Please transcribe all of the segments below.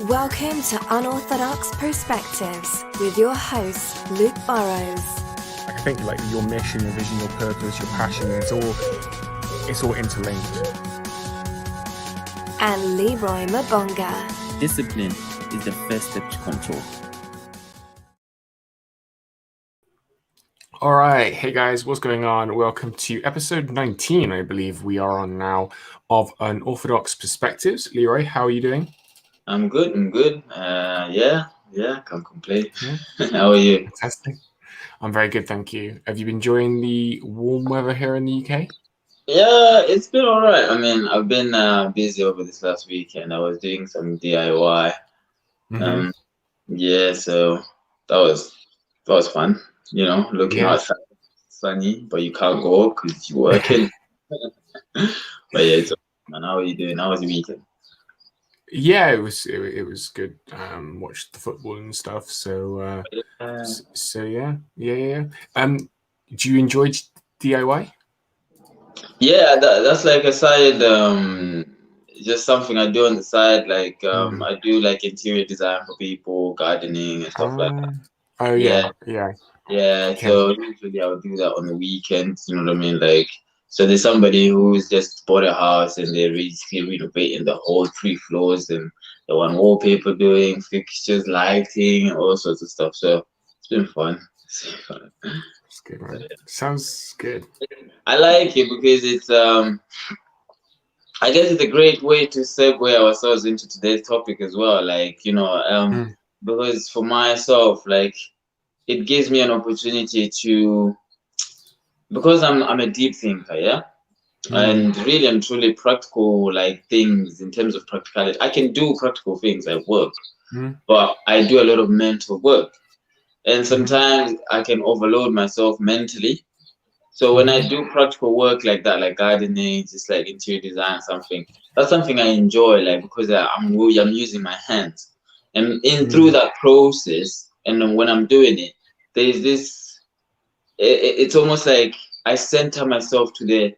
Welcome to Unorthodox Perspectives with your host, Luke Burrows. I think like your mission, your vision, your purpose, your passion, it's all interlinked. And Leroy Mabonga. Discipline is the first step to control. All right, hey guys, what's going on? Welcome to episode 19, I believe we are on now, of Unorthodox Perspectives. Leroy, how are you doing? I'm good. Yeah, can't complain. How are you? Fantastic. I'm very good, thank you. Have you been enjoying the warm weather here in the UK? Yeah, it's been all right. I mean, I've been busy over this last weekend. I was doing some DIY. Yeah, so that was fun. You know, looking outside, sunny, but you can't go because you're working. But yeah, it's okay, man. How are you doing? How was your weekend? Yeah, it was good. Watched the football and stuff. So yeah. Do you enjoy DIY? Yeah, that's like a side, just something I do on the side. Like, I do like interior design for people, gardening and stuff like that. Oh Yeah. yeah. Okay. So usually I would do that on the weekends. You know what I mean? Like, so there's somebody who's just bought a house and they're basically renovating the whole 3 floors, and they want wallpaper doing, fixtures, lighting, all sorts of stuff. So it's been fun. It's good, right? Sounds good. I like it because it's I guess it's a great way to segue ourselves into today's topic as well. Like, you know, because for myself, like, it gives me an opportunity to, because I'm a deep thinker, yeah, and really and truly practical, like things in terms of practicality. I can do practical things like work, but I do a lot of mental work, and sometimes I can overload myself mentally. So when I do practical work like that, like gardening, just like interior design, something, that's something I enjoy, like, because I'm using my hands, and through that process, and then when I'm doing it, there's this. It's almost like I center myself to the,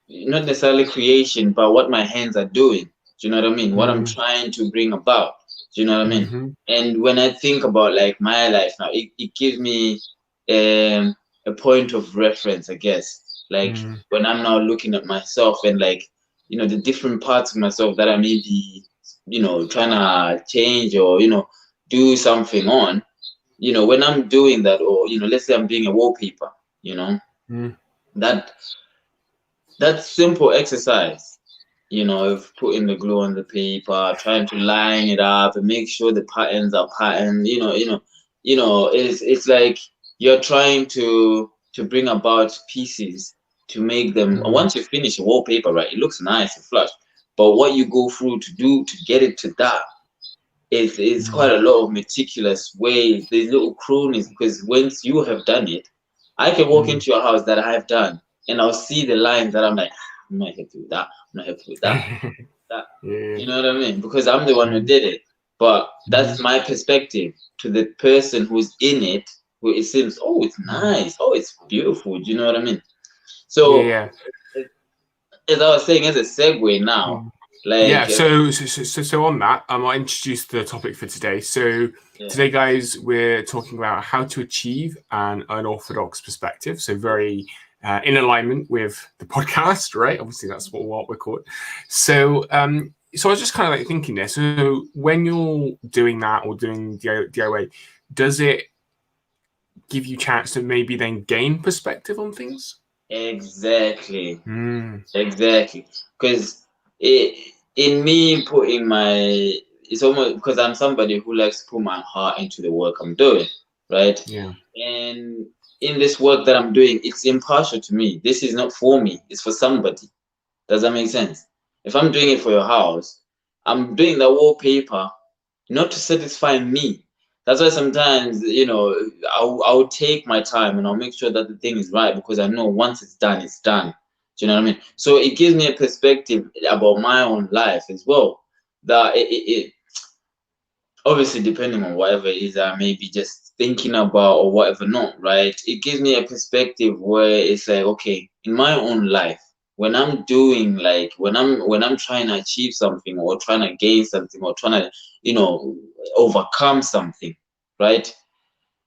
not necessarily creation, but what my hands are doing. Do you know what I mean? What I'm trying to bring about. Do you know what I mean? And when I think about like my life now, it gives me a point of reference, I guess. Like when I'm now looking at myself and like, you know, the different parts of myself that I may be, you know, trying to change or, you know, do something on, you know, when I'm doing that, or, you know, let's say I'm doing a wallpaper, you know, that simple exercise, you know, of putting the glue on the paper, trying to line it up and make sure the patterns are patterned, it's like you're trying to bring about pieces to make them. Once you finish a wallpaper, right, it looks nice and flush. But what you go through to do to get it to that is quite a lot of meticulous ways. There's little cronies, because once you have done it, I can walk into your house that I have done, and I'll see the lines that I'm like, I'm not happy with that. I'm not happy with that. You know what I mean? Because I'm the one who did it. But that's my perspective to the person who's in it, who it seems, oh, it's nice. Oh, it's beautiful. Do you know what I mean? So, as I was saying, as a segue now, like, so on that, I'll introduce the topic for today. So today, guys, we're talking about how to achieve an unorthodox perspective. So very in alignment with the podcast, right? Obviously, that's what we're called. So so I was just kind of like thinking there. So when you're doing that or doing DIY, does it give you a chance to maybe then gain perspective on things? Exactly. Because in me putting it's almost because I'm somebody who likes to put my heart into the work I'm doing, right? Yeah. And in this work that I'm doing, it's impartial to me. This is not for me, it's for somebody. Does that make sense? If I'm doing it for your house, I'm doing the wallpaper not to satisfy me. That's why sometimes, you know, I'll take my time and I'll make sure that the thing is right, because I know once it's done, it's done. Do you know what I mean? So it gives me a perspective about my own life as well. That it obviously, depending on whatever it is I may be just thinking about or whatever not, right? It gives me a perspective where it's like, okay, in my own life, when I'm doing like when I'm trying to achieve something or trying to gain something or trying to, overcome something, right?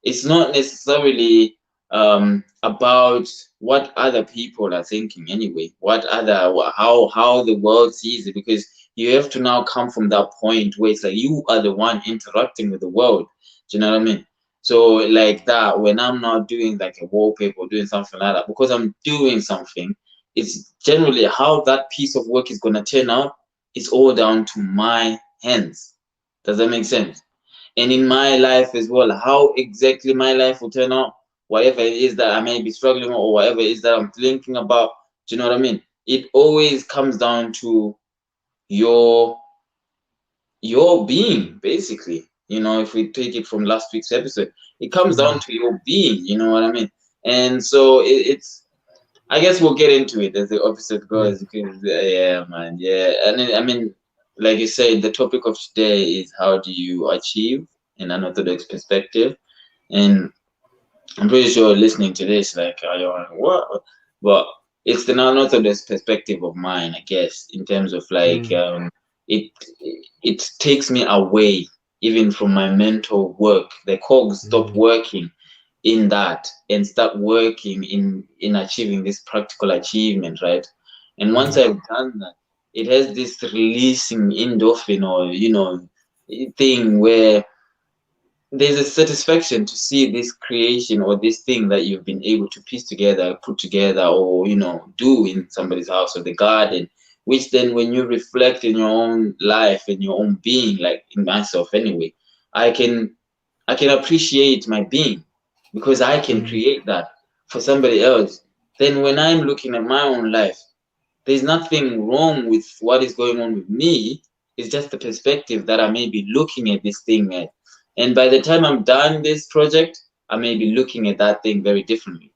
It's not necessarily about what other people are thinking anyway, how the world sees it, because you have to now come from that point where it's like you are the one interacting with the world. Do you know what I mean? So like that, when I'm not doing like a wallpaper or doing something like that, because I'm doing something, it's generally how that piece of work is gonna turn out. It's all down to my hands. Does that make sense? And in my life as well, how exactly my life will turn out, whatever it is that I may be struggling with or whatever it is that I'm thinking about. Do you know what I mean? It always comes down to your being, basically. If we take it from last week's episode, it comes down to your being. You know what I mean? And so it's. I guess we'll get into it as the episode goes, because yeah, man, yeah. And I mean, like you said, the topic of today is how do you achieve an unorthodox perspective, and I'm pretty sure listening to this, like, you're like, what? But it's the unorthodox perspective of mine, I guess, in terms of like, it it takes me away even from my mental work. The cogs stop working in that and start working in achieving this practical achievement, right? And once I've done that, it has this releasing endorphin or thing where there's a satisfaction to see this creation or this thing that you've been able to piece together, put together, or do in somebody's house or the garden. Which then, when you reflect in your own life and your own being, like in myself anyway, I can appreciate my being because I can create that for somebody else. Then when I'm looking at my own life, there's nothing wrong with what is going on with me. It's just the perspective that I may be looking at this thing at. And by the time I'm done this project, I may be looking at that thing very differently.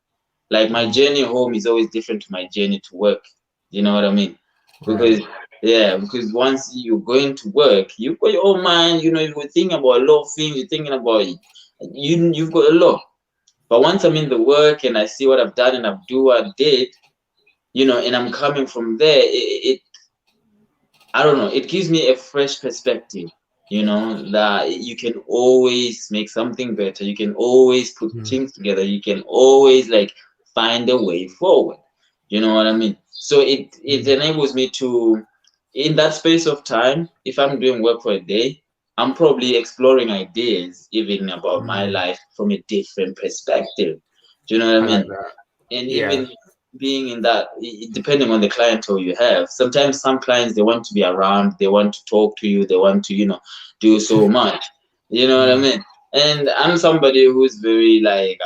Like my journey home is always different to my journey to work. You know what I mean? Because because once you're going to work, you've got your own mind. You're thinking about a lot of things. You're thinking about you've got a lot. But once I'm in the work and I see what I've done and I've do what I did, and I'm coming from there, I don't know, it gives me a fresh perspective, that you can always make something better. You can always put things together. You can always like find a way forward. You know what I mean? So it enables me to, in that space of time, if I'm doing work for a day, I'm probably exploring ideas even about my life from a different perspective. Do you know what I mean? And even being in that, depending on the clientele you have, sometimes some clients, they want to be around, they want to talk to you, they want to do so much. You know what I mean? And I'm somebody who's very like,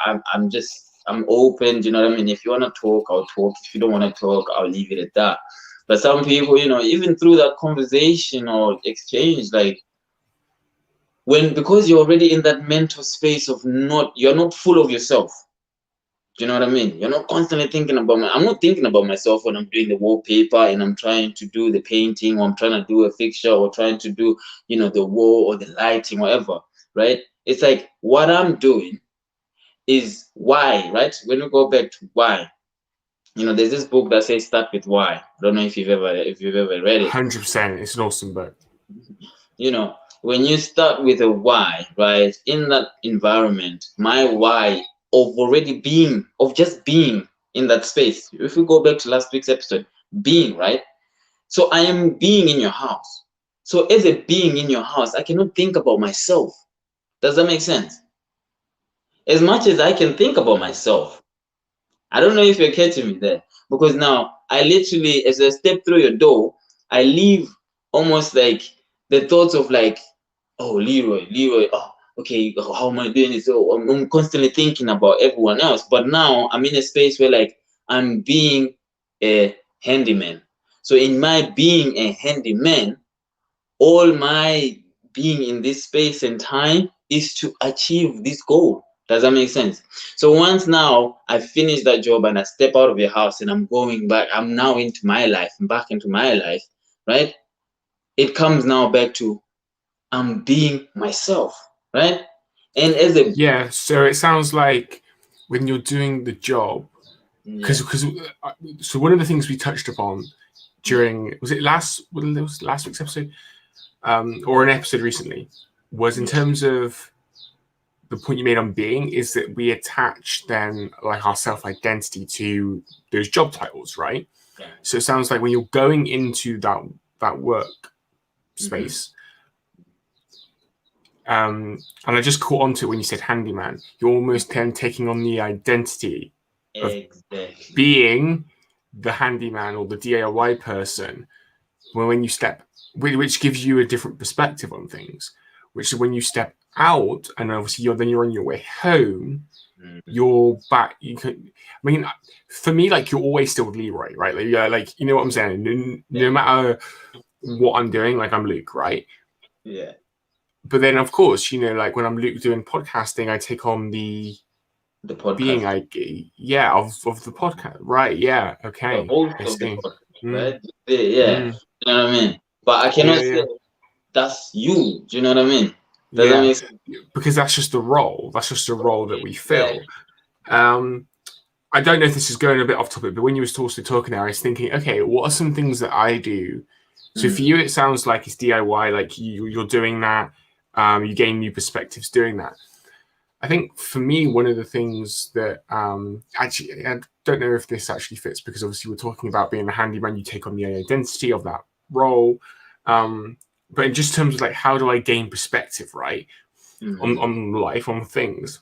I'm open. Do you know what I mean? If you want to talk, I'll talk. If you don't want to talk, I'll leave it at that. But some people, even through that conversation or exchange, like, because you're already in that mental space of you're not full of yourself. Do you know what I mean? You're not constantly thinking about I'm not thinking about myself when I'm doing the wallpaper and I'm trying to do the painting, or I'm trying to do a fixture, or trying to do, the wall or the lighting, whatever, right? It's like what I'm doing is why, right? When we go back to why, there's this book that says start with why. I don't know if you've ever read it. 100%. It's an awesome book. When you start with a why, right? In that environment, my why of just being in that space. If we go back to last week's episode, being, right? So I am being in your house. So as a being in your house, I cannot think about myself. Does that make sense? As much as I can think about myself, I don't know if you're catching me there, because now I literally, as I step through your door, I leave almost like the thoughts of like, oh, Leroy, oh, okay, how am I doing this? Oh, I'm constantly thinking about everyone else. But now I'm in a space where like I'm being a handyman. So in my being a handyman, all my being in this space and time is to achieve this goal. Does that make sense? So once now I finish that job and I step out of your house and I'm going back, I'm now into my life, back into my life, right? It comes now back to I'm being myself, right? And so it sounds like when you're doing the job, Yeah. So one of the things we touched upon during was it last week's episode, or an episode recently, was in terms of the point you made on being, is that we attach then like our self-identity to those job titles, right? Yeah. So it sounds like when you're going into that work space, and I just caught onto it when you said handyman, you're almost then taking on the identity of being the handyman or the DIY person, when you step, which gives you a different perspective on things, which is when you step out and obviously you're on your way home, you're back. For me, like, you're always still Leroy, right? Like you know what I'm saying? No matter what I'm doing, like, I'm Luke, right? Yeah. But then, of course, like when I'm Luke doing podcasting, I take on the podcast being of the podcast, right? Yeah, okay. The host I of the see. podcast, right? Yeah. You know what I mean? But I cannot say that's you. Do you know what I mean? Does that make sense? Because that's just a role. That's just a role that we fill. I don't know if this is going a bit off topic, but when you were also talking there, I was thinking, okay, what are some things that I do? So for you, it sounds like it's DIY, like you're doing that. You gain new perspectives doing that. I think for me, one of the things that actually, I don't know if this actually fits, because obviously we're talking about being a handyman, you take on the identity of that role. But in just terms of like, how do I gain perspective, right? On life, on things.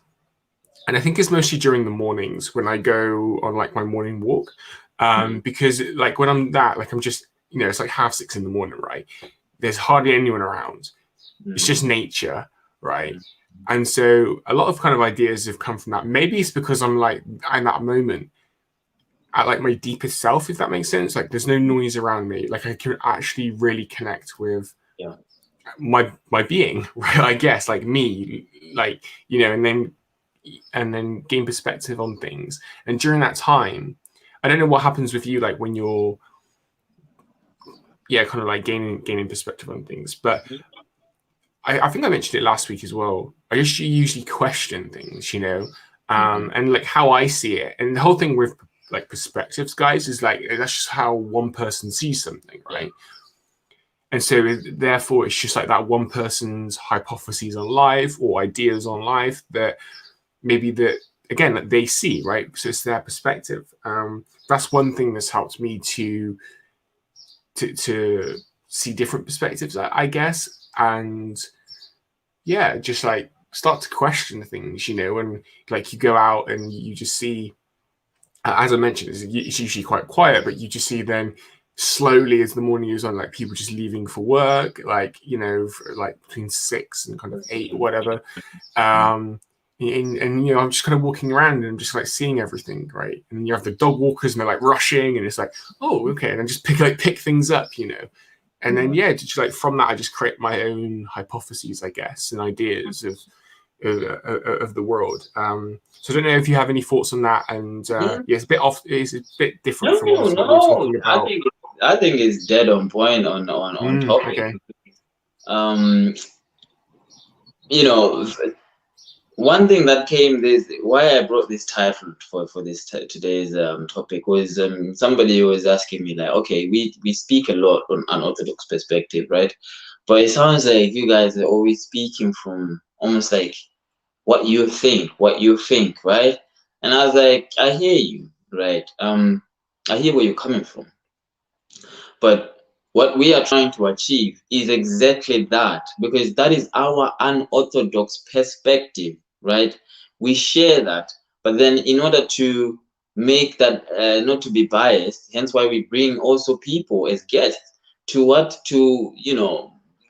And I think it's mostly during the mornings when I go on like my morning walk. Because like when I'm I'm just, it's like 5:30 in the morning, right? There's hardly anyone around. It's just nature, right? And so a lot of kind of ideas have come from that. Maybe it's because I'm like in that moment at like my deepest self, if that makes sense. Like there's no noise around me. Like I can actually really connect with my being, right? I guess, like me, like, and then gain perspective on things. And during that time, I don't know what happens with you, like when you're kind of like gaining perspective on things, but I think I mentioned it last week as well. I usually question things, and like how I see it. And the whole thing with like perspectives, guys, is like that's just how one person sees something, right? And so therefore it's just like that one person's hypotheses on life or ideas on life that maybe that they see, right? So it's their perspective. That's one thing that's helped me to see different perspectives, I guess, and just like start to question things, and like you go out and you just see, as I mentioned, it's usually quite quiet, but you just see then slowly as the morning goes on, like people just leaving for work, like, for like between 6 and kind of 8 or whatever. And I'm just kind of walking around and I'm just like seeing everything, right? And you have the dog walkers and they're like rushing, and it's like, oh, okay, and I just pick things up, and then just like from that I just create my own hypotheses, I guess, and ideas of the world. So I don't know if you have any thoughts on that, and it's a bit off. It's a bit different from what we're talking about. I think it's dead on point on topic. Okay. One thing that came why I brought this title for this today's topic was somebody was asking me like, okay, we speak a lot on unorthodox perspective, right? But it sounds like you guys are always speaking from almost like what you think, right? And I was like, I hear you, right? I hear where you're coming from. But what we are trying to achieve is exactly that, because that is our unorthodox perspective, right? We share that, but then in order to make that not to be biased, hence why we bring also people as guests to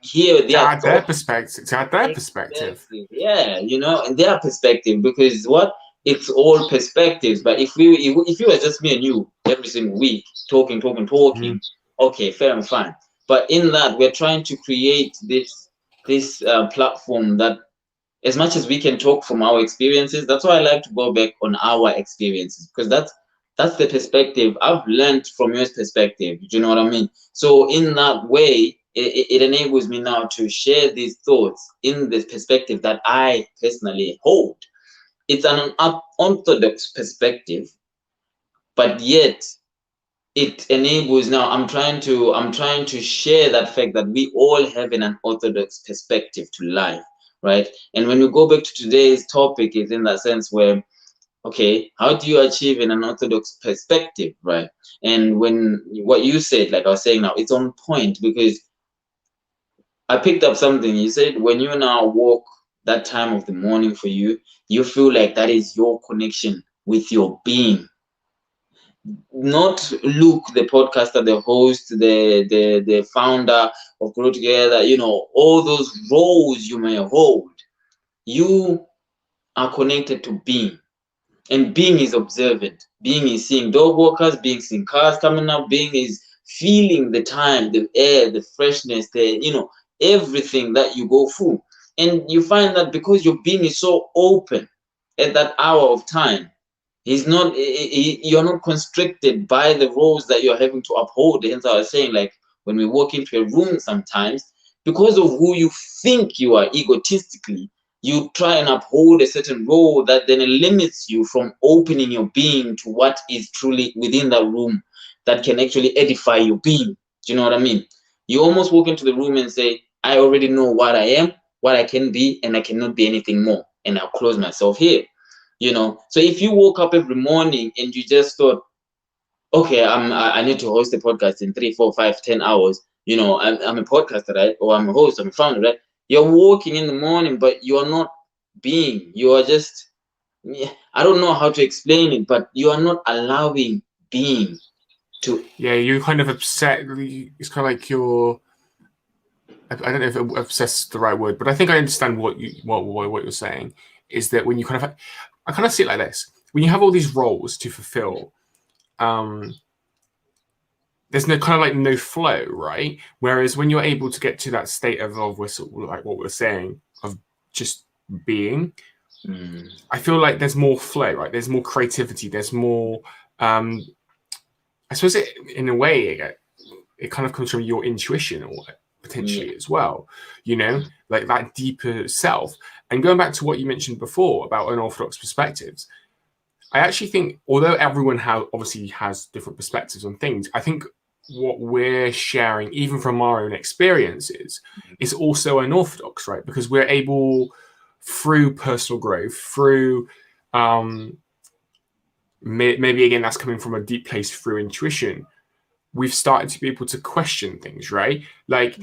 hear their perspective. To add their perspective. Yeah, and their perspective, because it's all perspectives. But if you was just me and you every single week talking, okay, fair and fine. But in that, we're trying to create this platform that, as much as we can talk from our experiences, that's why I like to go back on our experiences, because that's the perspective I've learned from your perspective. Do you know what I mean? So in that way, it enables me now to share these thoughts in the perspective that I personally hold. It's an unorthodox perspective, but yet it enables. Now I'm trying to share that fact that we all have an unorthodox perspective to life, right? And when we go back to today's topic, is in that sense where, okay, how do you achieve an unorthodox perspective, right? And when what you said, like I was saying now, it's on point, because I picked up something. You said when you now walk that time of the morning for you, you feel like that is your connection with your being. Not Luke, the podcaster, the host, the founder of Grow Together, all those roles you may hold. You are connected to being. And being is observant. Being is seeing dog walkers, being is seeing cars coming up, being is feeling the time, the air, the freshness, everything that you go through. And you find that because your being is so open at that hour of time, you're not constricted by the roles that you're having to uphold. Hence, I was saying, like, when we walk into a room sometimes, because of who you think you are egotistically, you try and uphold a certain role that then limits you from opening your being to what is truly within that room that can actually edify your being. Do you know what I mean? You almost walk into the room and say, I already know what I am, what I can be, and I cannot be anything more. And I'll close myself here. So if you woke up every morning and you just thought, okay, I need to host a podcast in 3, 4, 5, 10 hours. I'm a podcaster, right? Or I'm a host, I'm a founder, right? You're walking in the morning, but you are not being. You are just, I don't know how to explain it, but you are not allowing being to. Yeah, you're kind of upset. It's kind of like you're. I don't know if obsessed is the right word, but I think I understand what you're saying. Is that when you kind of, I kind of see it like this: when you have all these roles to fulfill, there's no kind of like no flow, right? Whereas when you're able to get to that state of like what we're saying, of just being, I feel like there's more flow, right? There's more creativity. There's more. I suppose in a way it kind of comes from your intuition, or potentially as well, like that deeper self. And going back to what you mentioned before about unorthodox perspectives, I actually think, although everyone obviously has different perspectives on things, I think what we're sharing, even from our own experiences, is also unorthodox, right? Because we're able, through personal growth, through maybe again that's coming from a deep place through intuition, we've started to be able to question things, right? Like,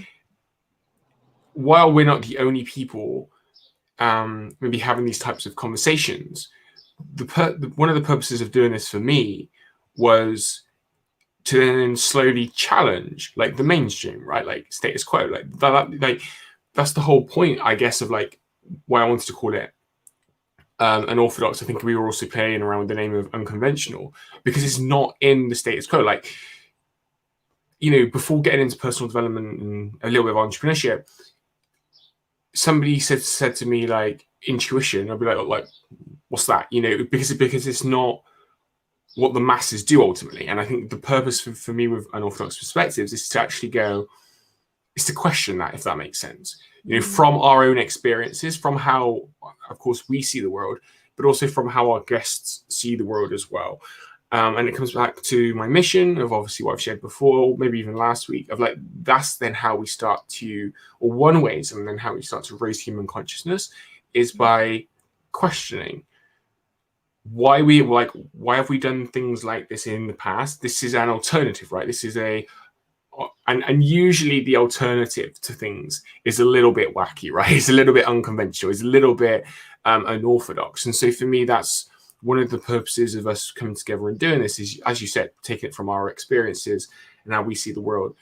while we're not the only people maybe having these types of conversations, one of the purposes of doing this for me was to then slowly challenge like the mainstream, right? Like status quo, like that's the whole point, I guess, of like why I wanted to call it unorthodox. I think we were also playing around with the name of unconventional, because it's not in the status quo. Like, before getting into personal development and a little bit of entrepreneurship, somebody said to me like intuition. I'd be like, what's that? Because it's not what the masses do ultimately. And I think the purpose for me with unorthodox perspectives is to actually is to question that, if that makes sense. From our own experiences, from how, of course, we see the world, but also from how our guests see the world as well. And it comes back to my mission of obviously what I've shared before, maybe even last week, of like, that's then how we start to, or one way, and then how we start to raise human consciousness is by questioning why have we done things like this in the past? This is an alternative, right? This is and usually the alternative to things is a little bit wacky, right? It's a little bit unconventional. It's a little bit unorthodox. And so for me, that's one of the purposes of us coming together and doing this is, as you said, taking it from our experiences and how we see the world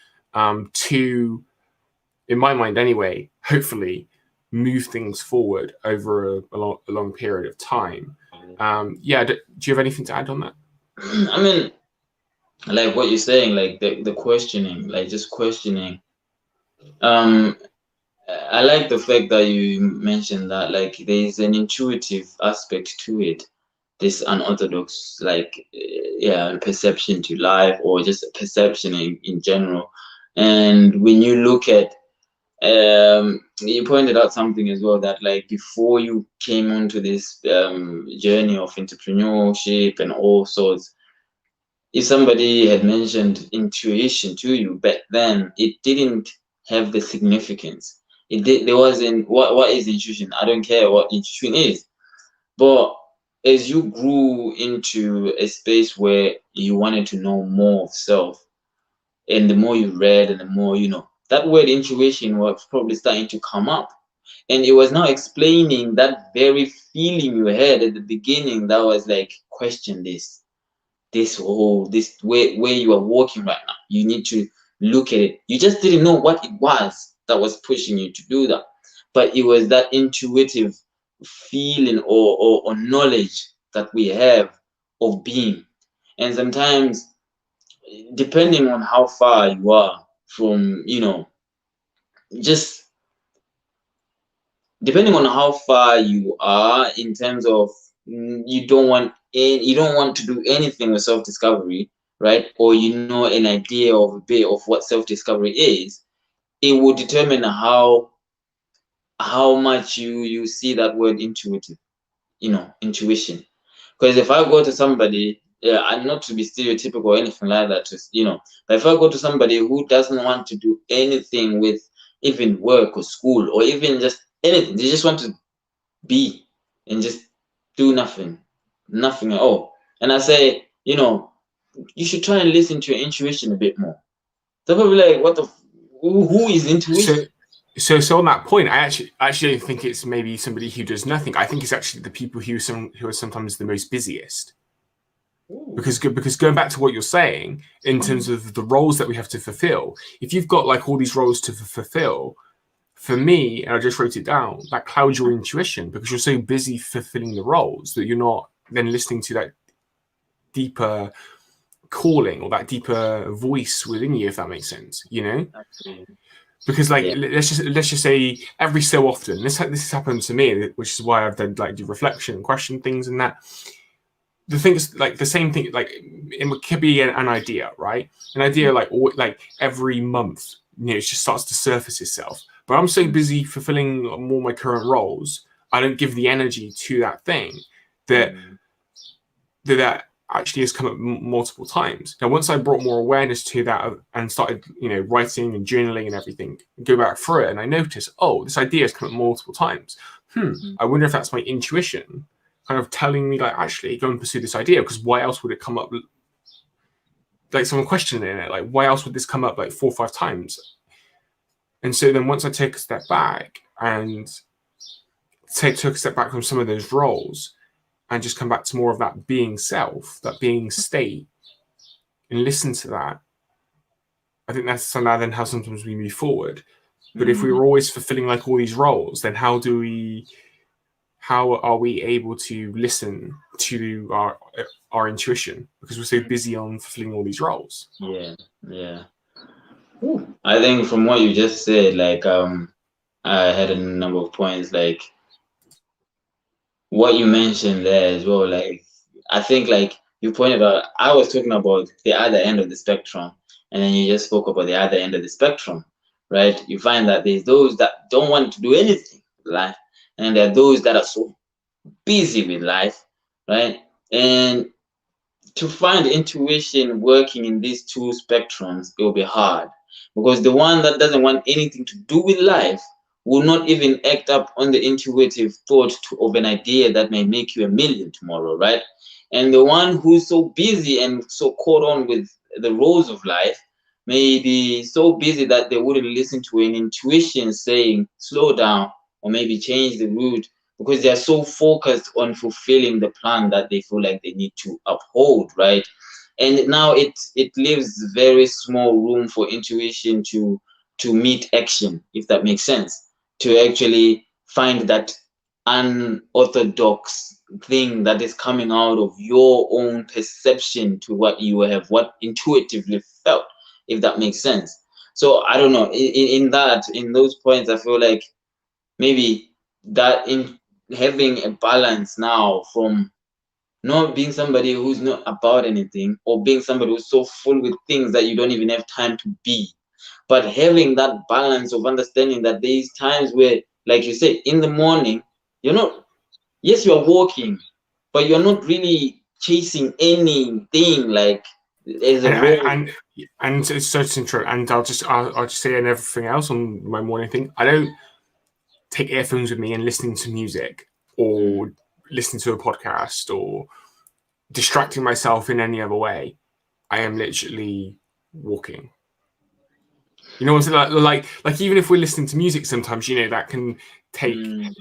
to, in my mind anyway, hopefully move things forward over a long period of time. Do you have anything to add on that? I mean, like what you're saying, like the questioning, like just questioning. I like the fact that you mentioned that, like, there is an intuitive aspect to it, this unorthodox, like, perception to life, or just perception in general. And when you look at, you pointed out something as well, that like before you came onto this journey of entrepreneurship and all sorts, if somebody had mentioned intuition to you back then, it didn't have the significance. There wasn't what is intuition? I don't care what intuition is. But as you grew into a space where you wanted to know more of self, and the more you read and the more that word intuition was probably starting to come up. And it was now explaining that very feeling you had at the beginning that was like, question this where you are walking right now. You need to look at it. You just didn't know what it was that was pushing you to do that. But it was that intuitive feeling or knowledge that we have of being. And sometimes, depending on how far you are from, just depending on how far you are in terms of you don't want to do anything with self-discovery, right? Or an idea of a bit of what self-discovery is, it will determine how much you see that word intuitive, intuition. Because if I go to somebody, and not to be stereotypical or anything like that, but if I go to somebody who doesn't want to do anything with even work or school or even just anything, they just want to be and just do nothing at all. And I say, you should try and listen to your intuition a bit more. They're probably like, who is intuition? So on that point, I actually don't think it's maybe somebody who does nothing. I think it's actually the people who are sometimes the most busiest. Because going back to what you're saying in terms of the roles that we have to fulfill, if you've got like all these roles to fulfill, for me, and I just wrote it down, that clouds your intuition because you're so busy fulfilling the roles that you're not then listening to that deeper calling or that deeper voice within you, if that makes sense, Absolutely. Because let's just say every so often this has happened to me, which is why I've done like do reflection and question things and that. The things like the same thing, like it could be an idea, right? An idea like every month, it just starts to surface itself. But I'm so busy fulfilling more my current roles, I don't give the energy to that thing that actually has come up multiple times. Now, once I brought more awareness to that and started, writing and journaling and everything, go back through it, and I notice, oh, this idea has come up multiple times. I wonder if that's my intuition kind of telling me, like, actually go and pursue this idea, because why else would it come up? Like someone questioning it, like, why else would this come up like 4 or 5 times? And so then once I take a step back and took a step back from some of those roles and just come back to more of that being self, that being state, and listen to that, I think that's somehow then how sometimes we move forward. But if we were always fulfilling like all these roles, then how are we able to listen to our intuition because we're so busy on fulfilling all these roles? Yeah. I think from what you just said, like I had a number of points, like what you mentioned there as well. Like I think like you pointed out, I was talking about the other end of the spectrum, and then you just spoke about the other end of the spectrum, right? You find that there's those that don't want to do anything with life, and there are those that are so busy with life, right? And to find intuition working in these two spectrums, it will be hard, because the one that doesn't want anything to do with life will not even act up on the intuitive thought of an idea that may make you $1 million tomorrow, right? And the one who's so busy and so caught on with the roles of life may be so busy that they wouldn't listen to an intuition saying slow down or maybe change the route, because they are so focused on fulfilling the plan that they feel like they need to uphold, right? And now it leaves very small room for intuition to meet action, if that makes sense, to actually find that unorthodox thing that is coming out of your own perception to what what intuitively felt, if that makes sense. So I don't know, in those points, I feel like maybe that in having a balance now from not being somebody who's not about anything, or being somebody who's so full with things that you don't even have time to be, but having that balance of understanding that there's times where, like you said, in the morning, yes, you're walking, but you're not really chasing anything like There's a role. And it's so true. And I'll just say, and everything else on my morning thing, I don't take earphones with me and listening to music or listening to a podcast or distracting myself in any other way. I am literally walking. You know what I'm saying? Like even if we're listening to music, sometimes, you know, that can take,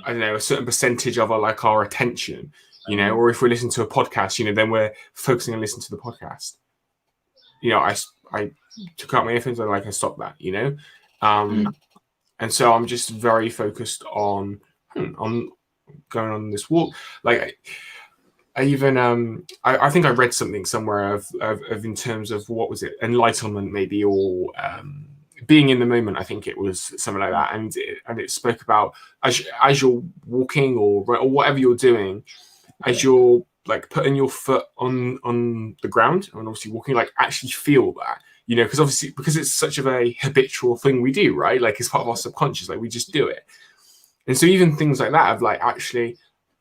I don't know, a certain percentage of our attention, you know, or if we're listening to a podcast, you know, then we're focusing on listening to the podcast. You know, I took out my earphones and I stopped that, you know? And so I'm just very focused on going on this walk. Like I even I think I read something somewhere of in terms of, what was it, enlightenment maybe, or being in the moment. I think it was something like that, and it spoke about as you're walking or whatever you're doing, as you're like putting your foot on the ground and obviously walking, like actually feel that, you know, because obviously because it's such of a habitual thing we do, right? Like it's part of our subconscious, like we just do it. And so even things like that of like actually,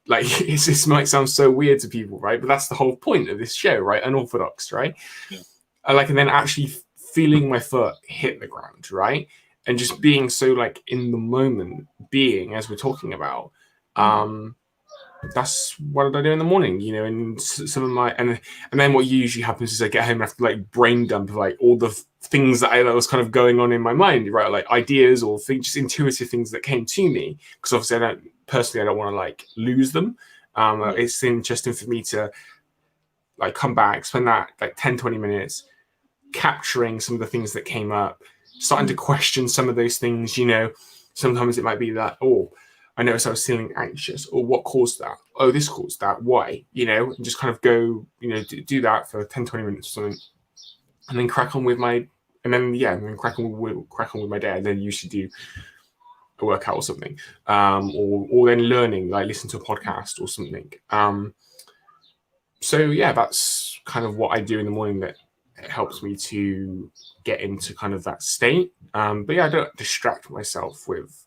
like this might sound so weird to people, right? But that's the whole point of this show, right? Unorthodox, right? Yeah. And then actually feeling my foot hit the ground, right? And just being so like in the moment, being, as we're talking about, that's what I do in the morning, you know. And some of my and then what usually happens is I get home and have to like brain dump like all the things that was kind of going on in my mind, right? Like ideas or things, just intuitive things that came to me, because obviously I don't want to like lose them. It's interesting for me to like come back, spend that like 10-20 minutes capturing some of the things that came up, starting to question some of those things, you know. Sometimes it might be that, I noticed I was feeling anxious, or what caused that? Oh, this caused that. Why? You know, and just kind of go, you know, do that for 10-20 minutes or something, and then crack on with my, crack on with my day. And then usually do a workout or something, or then learning, like listen to a podcast or something. So yeah, that's kind of what I do in the morning that helps me to get into kind of that state. But yeah, I don't distract myself with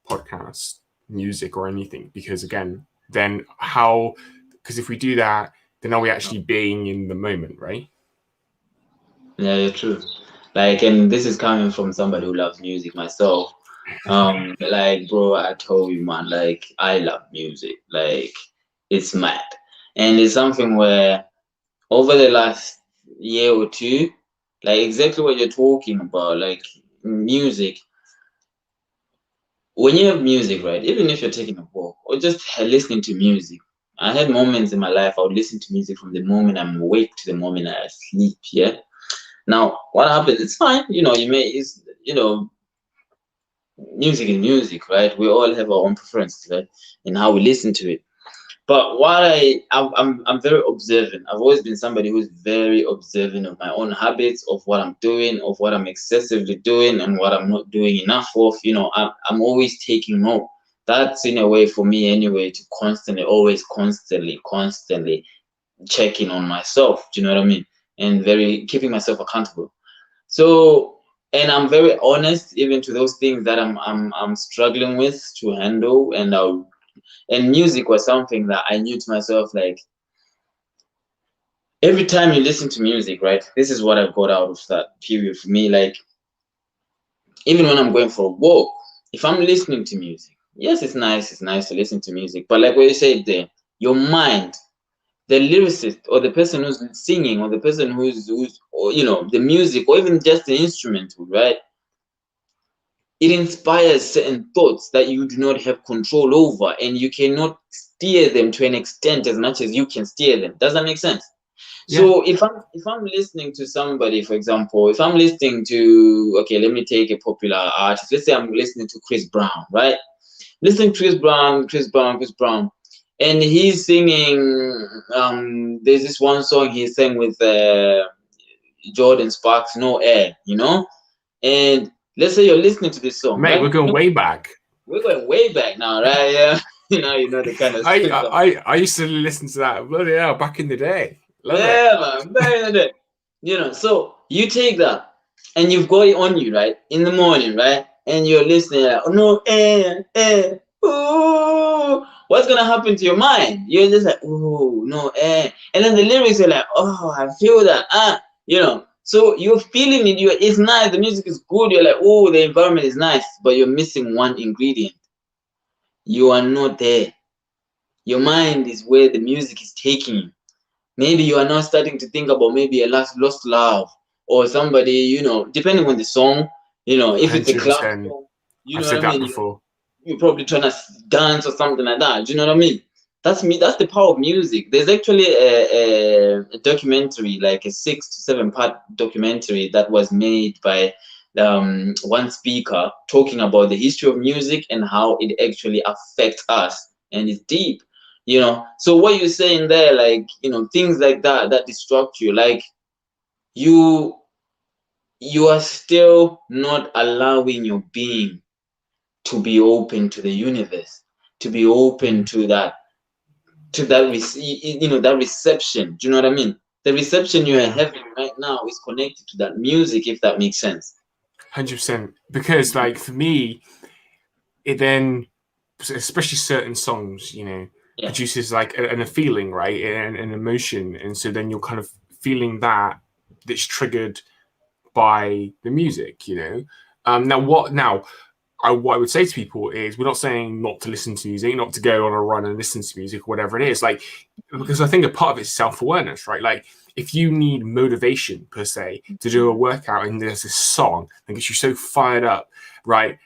podcasts, music, or anything, because again, then because if we do that, then are we actually being in the moment, right? Yeah, you're true. Like, and this is coming from somebody who loves music myself. Like, bro, I told you, man, like I love music. Like, it's mad. And it's something where over the last year or two, like exactly what you're talking about, like music. When you have music, right, even if you're taking a walk or just listening to music, I had moments in my life I would listen to music from the moment I'm awake to the moment I sleep. Yeah. Now, what happens? It's fine. You know, music is music, right? We all have our own preferences, right, in how we listen to it. But what I'm very observant. I've always been somebody who's very observant of my own habits, of what I'm doing, of what I'm excessively doing, and what I'm not doing enough of. You know, I'm always taking note. That's in a way for me anyway to constantly checking on myself. Do you know what I mean? And keeping myself accountable. So, and I'm very honest even to those things that I'm struggling with to handle, and music was something that I knew to myself, like, every time you listen to music, right? This is what I got out of that period for me. Like, even when I'm going for a walk, if I'm listening to music, yes, it's nice to listen to music. But like what you said there, your mind, the lyricist or the person who's singing or the person who's or, you know, the music or even just the instrumental, right? It inspires certain thoughts that you do not have control over, and you cannot steer them to an extent as much as you can steer them. Does that make sense? Yeah. So if I'm listening to somebody, for example, if I'm listening to, okay, let me take a popular artist. Let's say I'm listening to Chris Brown, right? Listening to Chris Brown, and he's singing. There's this one song he sang with Jordan Sparks, "No Air," you know, and let's say you're listening to this song, mate, right? We're going way back. We're going way back now, right? Yeah, you know the kind of. I used to listen to that bloody hell back in the day. Love man, back in the day. You know, so you take that and you've got it on you, right? In the morning, right? And you're listening, like, oh no, ooh. What's gonna happen to your mind? You're just like, ooh, no, and then the lyrics are like, oh, I feel that, you know. So you're feeling it. It's nice. The music is good. You're like, oh, the environment is nice, but you're missing one ingredient. You are not there. Your mind is where the music is taking you. Maybe you are now starting to think about maybe a lost love or somebody, you know, depending on the song, you know, if it's a club 100%. song, you I've know what said I that mean? before. You're probably trying to dance or something like that. Do you know what I mean? That's me. That's the power of music. There's actually a documentary, like a 6 to 7 part documentary that was made by one speaker talking about the history of music and how it actually affects us, and it's deep. You know, so what you're saying there, like, you know, things like that distract you, like you you are still not allowing your being to be open to the universe, to be open to that you know, that reception. Do you know what I mean? The reception you are having right now is connected to that music, if that makes sense. 100%. Because like for me, it then, especially certain songs, you know, Yeah. produces like a feeling, right, and an emotion, and so then you're kind of feeling that's triggered by the music, you know. What I would say to people is, we're not saying not to listen to music, not to go on a run and listen to music or whatever it is, like, because I think a part of it is self-awareness, right? Like, if you need motivation per se to do a workout and there's this song that gets you so fired up, right,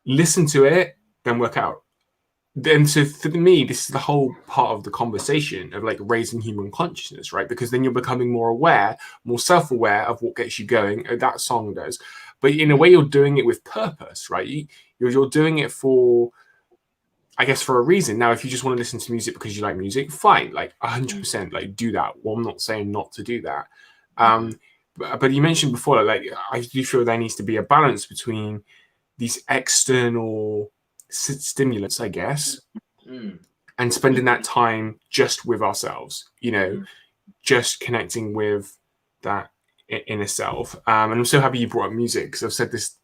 listen to it, then work out. Then, so for me, this is the whole part of the conversation of like raising human consciousness, right? Because then you're becoming more aware, more self-aware of what gets you going. That song does, but in a way, you're doing it with purpose, right? You're doing it for, I guess, for a reason. Now, if you just want to listen to music because you like music, fine, like 100%, like do that. Well, I'm not saying not to do that. But you mentioned before, like, I do feel there needs to be a balance between these external stimulants, I guess, and spending that time just with ourselves, you know, just connecting with that inner self. And I'm so happy you brought up music, because I've said this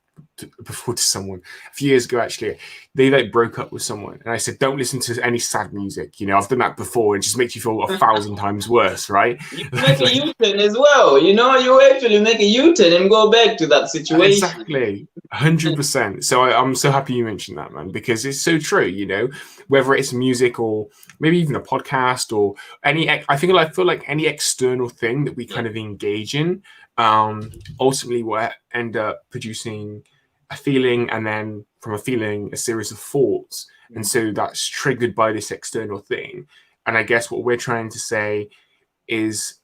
before to someone a few years ago. Actually, they like broke up with someone, and I said, don't listen to any sad music. You know, I've done that before. It just makes you feel 1,000 times worse, right? You make a U-turn as well. You know, you actually make a U-turn and go back to that situation. Exactly, 100%. So I'm so happy you mentioned that, man, because it's so true. You know, whether it's music or maybe even a podcast or any, I feel like any external thing that we kind of engage in, ultimately will end up producing a feeling, and then from a feeling, a series of thoughts. And so that's triggered by this external thing. And I guess what we're trying to say is,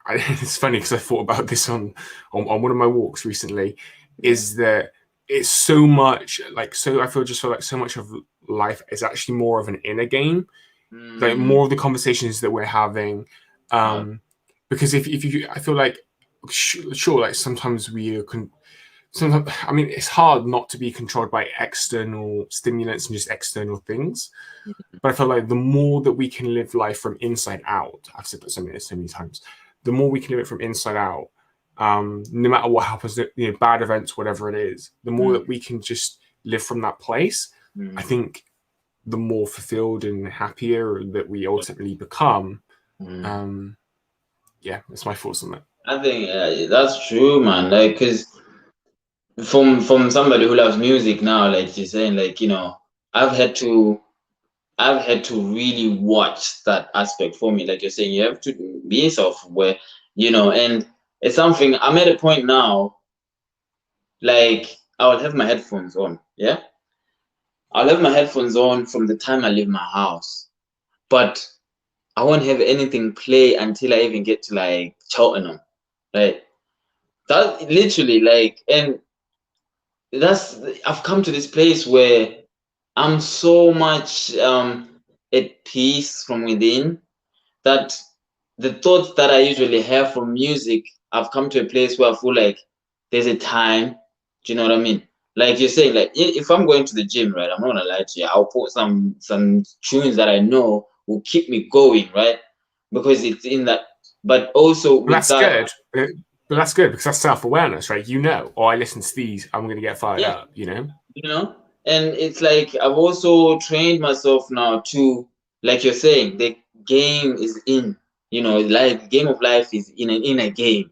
it's funny because I thought about this on one of my walks recently, is that it's so much like, so I feel like so much of life is actually more of an inner game, like more of the conversations that we're having, because if you, I feel like, sure, like sometimes sometimes, I mean, it's hard not to be controlled by external stimulants and just external things. But I feel like the more that we can live life from inside out, I've said that so many times, the more we can live it from inside out, no matter what happens, you know, bad events, whatever it is, the more that we can just live from that place, I think the more fulfilled and happier that we ultimately become. Yeah, that's my thoughts on that. I think that's true, man. Like, because from somebody who loves music now, like you're saying, like, you know, I've had to really watch that aspect for me. Like you're saying, you have to be self-aware, you know, and it's something. I'm at a point now, like, I'll have my headphones on, yeah? I'll have my headphones on from the time I leave my house, but I won't have anything play until I even get to like Cheltenham, right? That literally, like, and I've come to this place where I'm so much at peace from within that the thoughts that I usually have from music, I've come to a place where I feel like there's a time. Do you know what I mean? Like you're saying, like, if I'm going to the gym, right? I'm not gonna lie to you. I'll put some tunes that I know will keep me going, right? Because it's in that. But also with that, But that's good because that's self-awareness, right? You know, oh, I listen to these, I'm going to get fired up, you know? You know? And it's like, I've also trained myself now to, like you're saying, the game is in, You know, like game of life is in a game,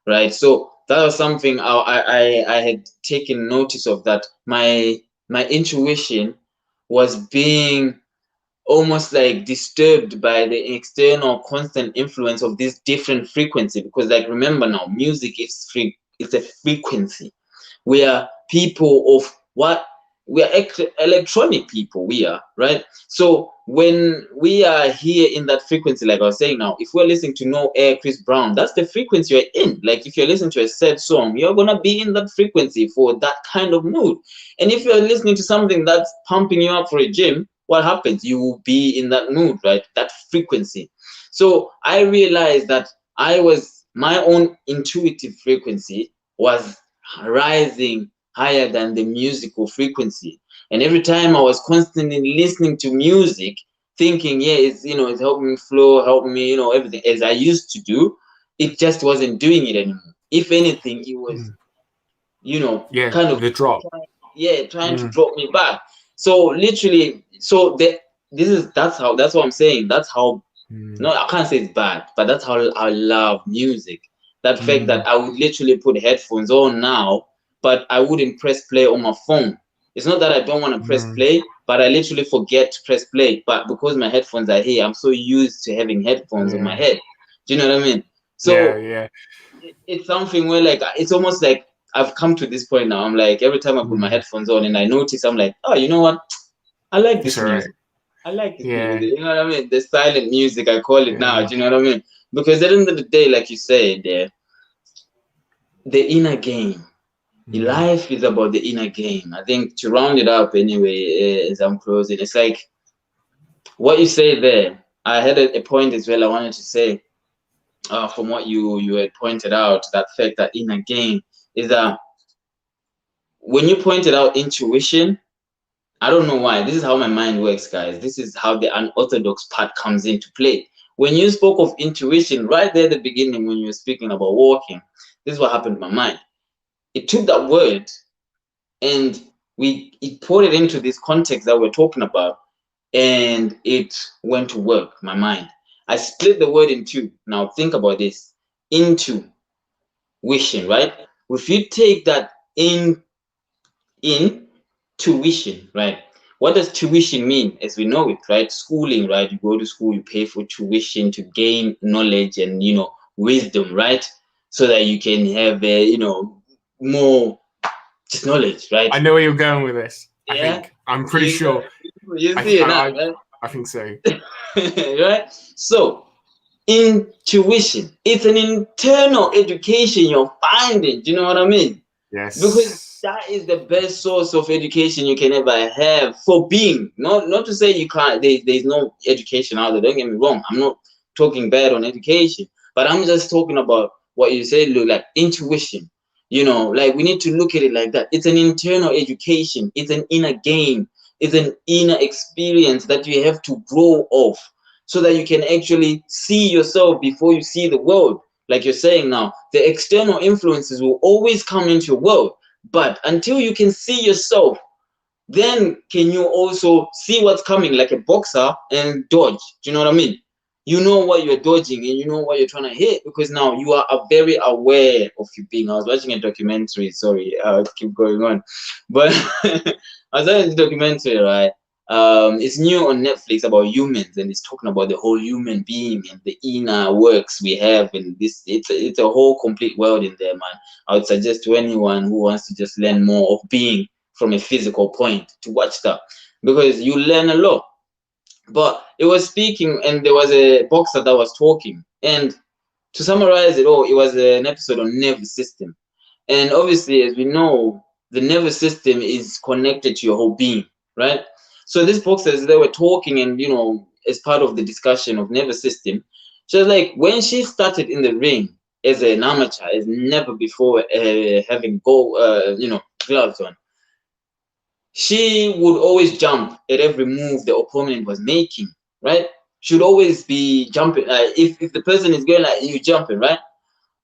right? So that was something I had taken notice of, that my intuition was being almost like disturbed by the external constant influence of this different frequency. Because like, remember now, music is it's a frequency. We are people of what we are, electronic people, we are, right? So when we are here in that frequency, like I was saying now, if we're listening to No Air, Chris Brown, that's the frequency you're in. Like if you're listening to a sad song, you're gonna be in that frequency for that kind of mood. And if you're listening to something that's pumping you up for a gym, what happens? You will be in that mood, right? That frequency. So I realized that my own intuitive frequency was rising higher than the musical frequency. And every time I was constantly listening to music, thinking, yeah, it's, you know, it's helping me flow, helping me, you know, everything as I used to do, it just wasn't doing it anymore. If anything, it was, you know, kind of the drop. trying to drop me back. So literally, so that's what I'm saying. That's how, no, I can't say it's bad, but that's how I love music. That fact that I would literally put headphones on now, but I wouldn't press play on my phone. It's not that I don't want to press play, but I literally forget to press play. But because my headphones are here, I'm so used to having headphones on my head. Do you know what I mean? So it's something where, like, it's almost like I've come to this point now. I'm like, every time I put my headphones on and I notice, I'm like, oh, you know what? I like this music. I like this music. You know what I mean? The silent music, I call it now. Do you know what I mean? Because at the end of the day, like you said, the inner game. Life is about the inner game. I think, to round it up anyway, as I'm closing, it's like what you say there. I had a point as well I wanted to say, from what you had pointed out, that fact that inner game is that when you pointed out intuition, I don't know why. This is how my mind works, guys. This is how the unorthodox part comes into play. When you spoke of intuition right there at the beginning, when you were speaking about walking, this is what happened in my mind. It took that word and it put it into this context that we're talking about, and it went to work, my mind. I split the word in two. Now think about this. Into wishing, right? If you take that in tuition, right? What does tuition mean? As we know it, right? Schooling, right? You go to school, you pay for tuition to gain knowledge and, you know, wisdom, right? So that you can have, you know, more just knowledge, right? I know where you're going with this. Yeah? I'm pretty sure. You see it now, right? I think so. Right? So, intuition, it's an internal education you're finding. Do you know what I mean? Yes. Because that is the best source of education you can ever have for being. Not to say you can't, there's no education out there. Don't get me wrong. I'm not talking bad on education, but I'm just talking about what you said, look like intuition. You know, like we need to look at it like that. It's an internal education. It's an inner game. It's an inner experience that you have to grow off so that you can actually see yourself before you see the world. Like you're saying now, the external influences will always come into your world. But until you can see yourself, then can you also see what's coming, like a boxer, and dodge. Do you know what I mean? You know what you're dodging and you know what you're trying to hit, because now you are very aware of you being. I was watching a documentary, sorry, I'll keep going on. But I was watching a documentary, right? It's new on Netflix about humans, and it's talking about the whole human being and the inner works we have in this. It's a whole complete world in there, man. I would suggest to anyone who wants to just learn more of being from a physical point to watch that, because you learn a lot. But it was speaking, and there was a boxer that was talking, and to summarize it all, it was an episode on nervous system. And obviously, as we know, the nervous system is connected to your whole being, right? So these boxers, they were talking, and, you know, as part of the discussion of nervous system, she was like, when she started in the ring as an amateur, as never before, having gloves on, she would always jump at every move the opponent was making, right? Should always be jumping. If the person is going, like, you jumping, right?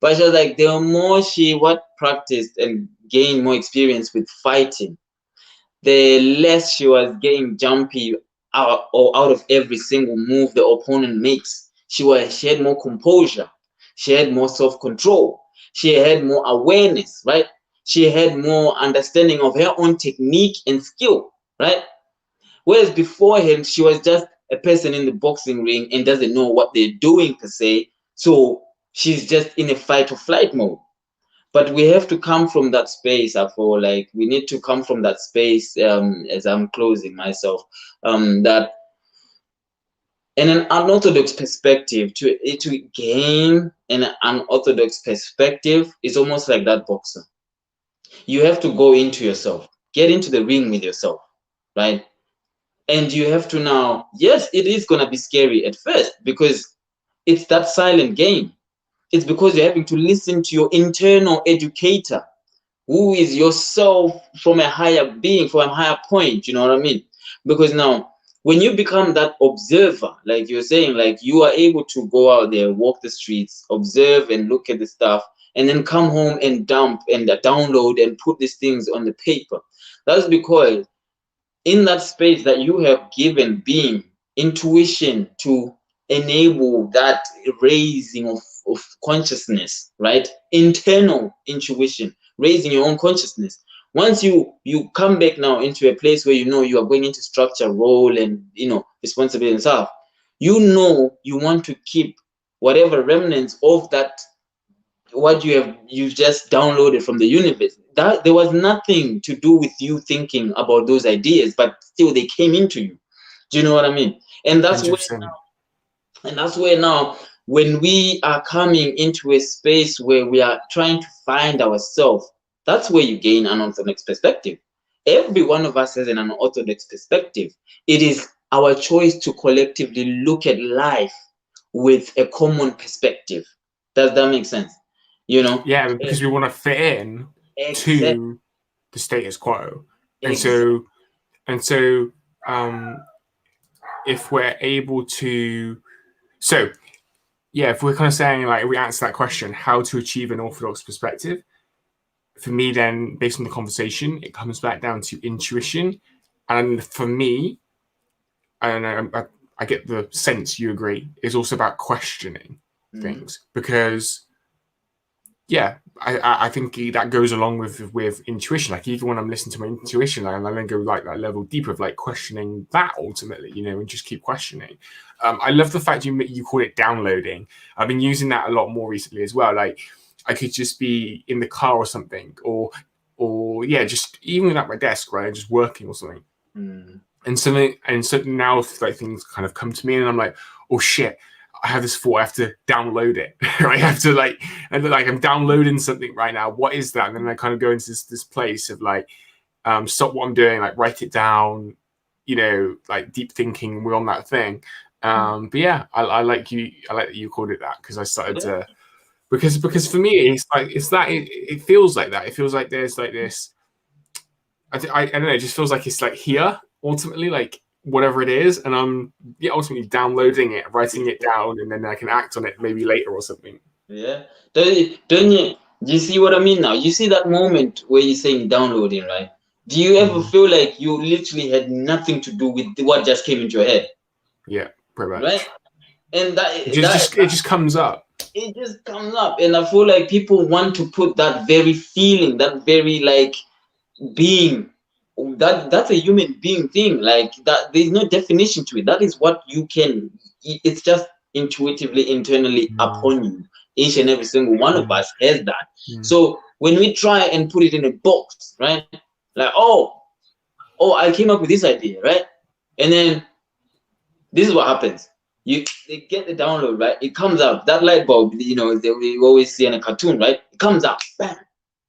But she was like, the more she practiced and gained more experience with fighting, the less she was getting jumpy out of every single move the opponent makes. She had more composure. She had more self-control. She had more awareness, right? She had more understanding of her own technique and skill, right? Whereas beforehand, she was just a person in the boxing ring and doesn't know what they're doing per se. So she's just in a fight or flight mode. But we have to come from that space. I feel like we need to come from that space, as I'm closing myself, that in an unorthodox perspective, to gain an unorthodox perspective is almost like that boxer. You have to go into yourself, get into the ring with yourself, right? And you have to now, yes, it is going to be scary at first because it's that silent game. It's because you're having to listen to your internal educator, who is yourself from a higher being, from a higher point. You know what I mean? Because now, when you become that observer, like you're saying, like you are able to go out there, walk the streets, observe and look at the stuff, and then come home and dump and download and put these things on the paper. That's because in that space that you have given being intuition to enable that raising of consciousness, right? Internal intuition, raising your own consciousness. Once you come back now into a place where you know you are going into structure, role, and responsibility and stuff, you know you want to keep whatever remnants of that what you've just downloaded from the universe. That there was nothing to do with you thinking about those ideas, but still they came into you. Do you know what I mean? And that's where now when we are coming into a space where we are trying to find ourselves, that's where you gain an unorthodox perspective. Every one of us has an unorthodox perspective. It is our choice to collectively look at life with a common perspective. Does that make sense? Yeah, because we want to fit in to the status quo. And so if we're able to, if we're kind of saying, like, we answer that question, how to achieve an orthodox perspective, for me, then based on the conversation, it comes back down to intuition. And for me, I get the sense you agree, is also about questioning things, because I think that goes along with intuition. Like, even when I'm listening to my intuition, I then go like that level deeper of like questioning that ultimately, and just keep questioning. I love the fact you call it downloading. I've been using that a lot more recently as well. Like, I could just be in the car or something, or just even at my desk, right, just working or something. And so now like things kind of come to me, and I'm like, oh shit, I have this thought, I have to download it. Right? I have to I'm downloading something right now. What is that? And then I kind of go into this place of like, stop what I'm doing, like write it down, like deep thinking. We're on that thing. But yeah, I like that you called it that, because I started to, because for me it feels like that. It feels like there's like this. I don't know. It just feels like it's like here ultimately, like whatever it is, and I'm ultimately downloading it, writing it down, and then I can act on it maybe later or something. Yeah. Don't you see what I mean now? You see that moment where you're saying downloading, right? Do you ever feel like you literally had nothing to do with what just came into your head? Yeah, pretty much. Right? And it just comes up. It just comes up, and I feel like people want to put that very feeling, that very like being, that's a human being thing, like that. There's no definition to it. That is what you can. It's just intuitively, internally upon you. Each and every single one of us has that. So when we try and put it in a box, right? Like, oh, I came up with this idea, right? And then this is what happens. They get the download, right? It comes out, that light bulb, we always see in a cartoon, right? It comes out, bam.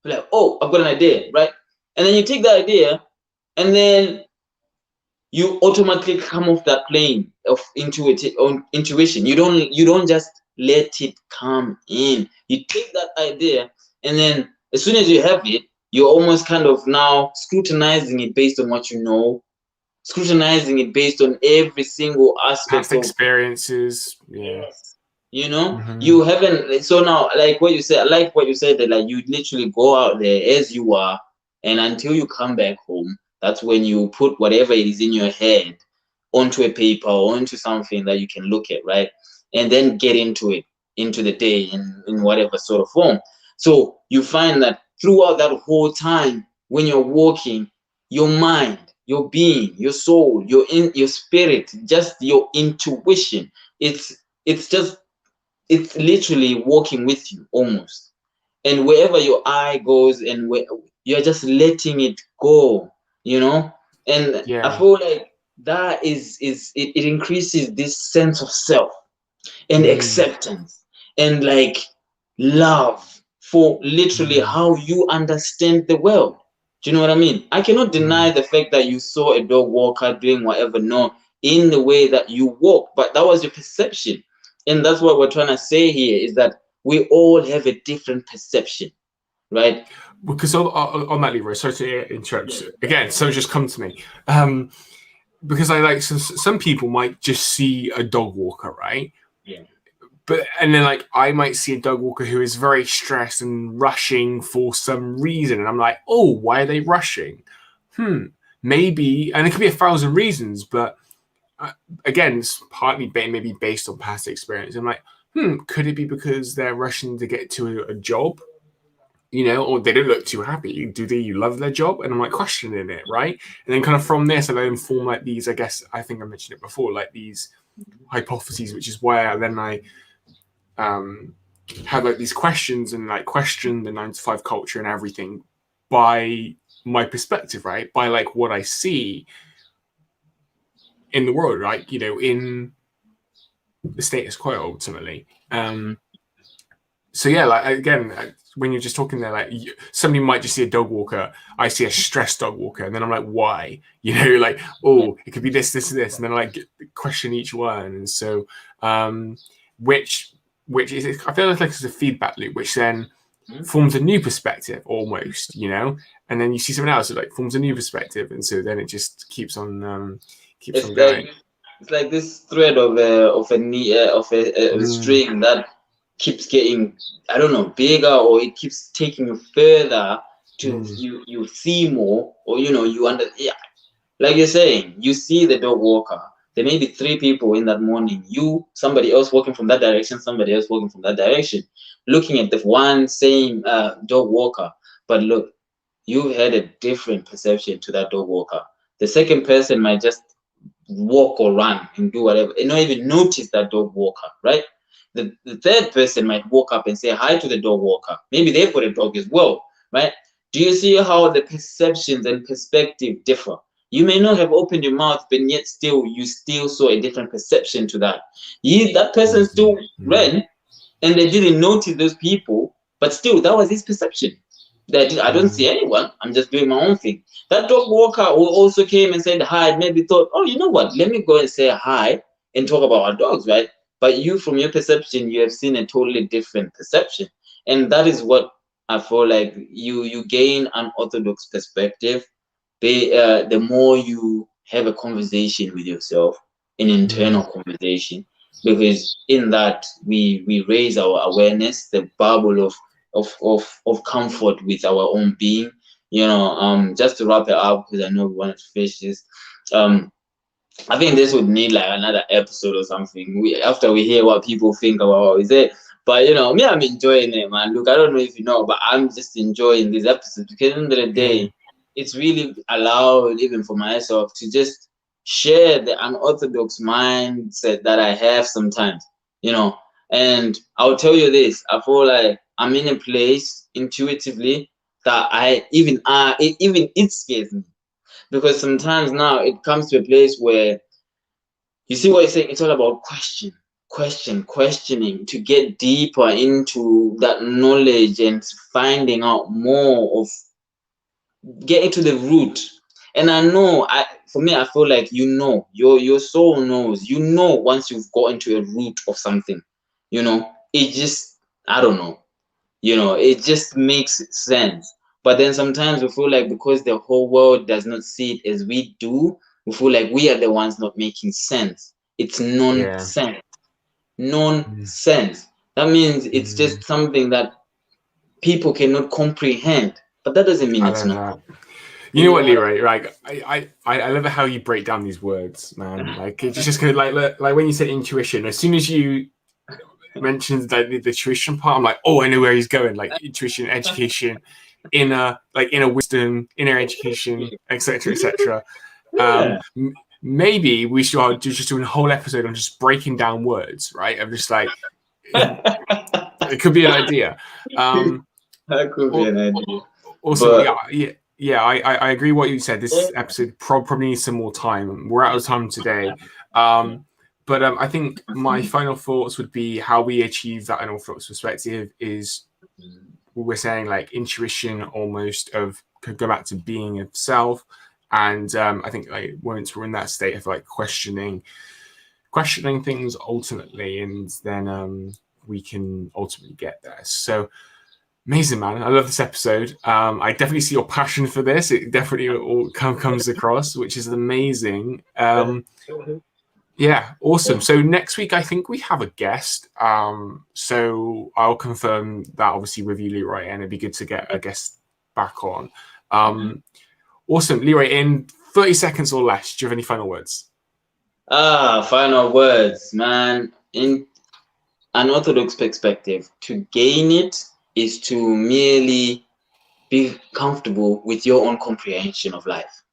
Like, oh, I've got an idea, right? And then you take that idea, and then you automatically come off that plane of intuition. You don't just let it come in. You take that idea, and then as soon as you have it, you're almost kind of now scrutinizing it based on what you know, scrutinizing it based on every single aspect past experiences. Yes. You haven't. So now, like what you said, that like you literally go out there as you are, and until you come back home, that's when you put whatever it is in your head onto a paper or onto something that you can look at, right? and then get into the day in whatever sort of form. So you find that throughout that whole time when you're walking, your mind, your being, your soul, your spirit, just your intuition, it's literally walking with you almost. And wherever your eye goes, and where you're just letting it go, and I feel like that it increases this sense of self and acceptance and like love for literally how you understand the world. Do you know what I mean? I cannot deny the fact that you saw a dog walker doing whatever, no, in the way that you walk, but that was your perception. And that's what we're trying to say here, is that we all have a different perception, right? Because on that, Leroy, sorry to interrupt again. So just come to me, because I like some people might just see a dog walker, right? Yeah. And then like I might see a dog walker who is very stressed and rushing for some reason, and I'm like, oh, why are they rushing? Maybe, and it could be 1,000 reasons, but again, it's partly maybe based on past experience. I'm like, could it be because they're rushing to get to a job? Or they don't look too happy. Do they love their job? And I'm like questioning it, right? And then kind of from this, I then form like these, I guess, I think I mentioned it before, like these hypotheses, which is why I had like these questions and like question the 9 to 5 culture and everything by my perspective, right? By like what I see in the world, right? In the status quo ultimately. So yeah, like again, when you're just talking there, like somebody might just see a dog walker. I see a stressed dog walker, and then I'm like, why? Like, oh, it could be this, this, and this, and then I like question each one. And so, which is, I feel like it's a feedback loop, which then forms a new perspective almost, and then you see someone else that like forms a new perspective, and so then it just keeps on going. It's like this thread of a string that keeps getting, I don't know, bigger, or it keeps taking you further to you see more, or like you're saying, you see the dog walker. There may be 3 people in that morning, somebody else walking from that direction, somebody else walking from that direction, looking at the one same dog walker. But look, you've had a different perception to that dog walker. The second person might just walk or run and do whatever and not even notice that dog walker, right? The third person might walk up and say hi to the dog walker. Maybe they've got a dog as well, right? Do you see how the perceptions and perspective differ? You may not have opened your mouth, but yet you still saw a different perception to that. That person still ran, and they didn't notice those people, but still, that was his perception. That I don't see anyone, I'm just doing my own thing. That dog walker who also came and said hi, maybe thought, oh, you know what? Let me go and say hi and talk about our dogs, right? But you, from your perception, you have seen a totally different perception. And that is what I feel like you gain an orthodox perspective. The more you have a conversation with yourself, an internal conversation, because in that we raise our awareness, the bubble of comfort with our own being. Just to wrap it up, because I know we wanted to finish this. I think this would need like another episode or something. After we hear what people think about it. But me, I'm enjoying it, man. Look, I don't know if you know, but I'm just enjoying these episodes, because at the end of the day, it's really allowed, even for myself, to just share the unorthodox mindset that I have sometimes, And I'll tell you this: I feel like I'm in a place intuitively that it scares me. Because sometimes now it comes to a place where, you see what you're saying, it's all about questioning to get deeper into that knowledge and finding out more of getting to the root. And I know, for me, I feel like your soul knows, once you've gotten to a root of something, it just, I don't know, it just makes sense. But then sometimes we feel like, because the whole world does not see it as we do, we feel like we are the ones not making sense. It's nonsense. Nonsense. That means it's just something that people cannot comprehend. But that doesn't mean it's not. You know what, Leroy? Like, I love how you break down these words, man. Like, it's just kind of like when you said intuition. As soon as you mentions like the tuition part, I'm like, oh, I know where he's going. Like tuition, education, inner wisdom, inner education, etc., etc. Yeah. Maybe we should just do a whole episode on just breaking down words, right? I'm just like, it could be an idea. That could be an idea. Awesome. But, Yeah. I agree what you said. This episode probably needs some more time. We're out of time today. But I think my final thoughts would be how we achieve that unorthodox perspective is we're saying like intuition almost of could go back to being of self. And I think like once we're in that state of like questioning things ultimately, and then we can ultimately get there. So amazing, man. I love this episode. I definitely see your passion for this. It definitely all comes across, which is amazing. Yeah, awesome. So next week, I think we have a guest. So I'll confirm that obviously with you, Leroy, and it'd be good to get a guest back on. Awesome. Leroy, in 30 seconds or less, do you have any final words? Final words, man. In unorthodox perspective, to gain it is to merely be comfortable with your own comprehension of life.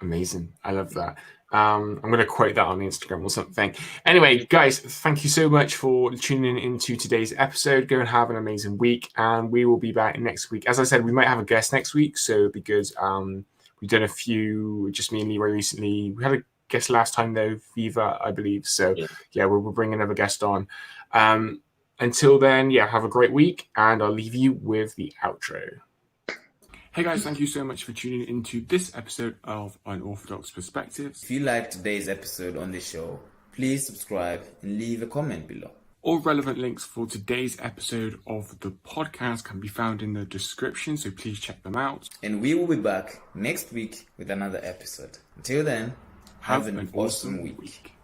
Amazing. I love that. I'm going to quote that on Instagram or something. Anyway, guys, thank you so much for tuning into today's episode. Go and have an amazing week, and we will be back next week. As I said, we might have a guest next week, so because we've done a few, just me and Leroy recently. We had a guest last time though, Viva, I believe. So yeah, we'll bring another guest on. Until then, yeah, have a great week, and I'll leave you with the outro. Hey guys, thank you so much for tuning into this episode of Unorthodox Perspectives. If you liked today's episode on the show, please subscribe and leave a comment below. All relevant links for today's episode of the podcast can be found in the description, so please check them out. And we will be back next week with another episode. Until then, have an awesome week.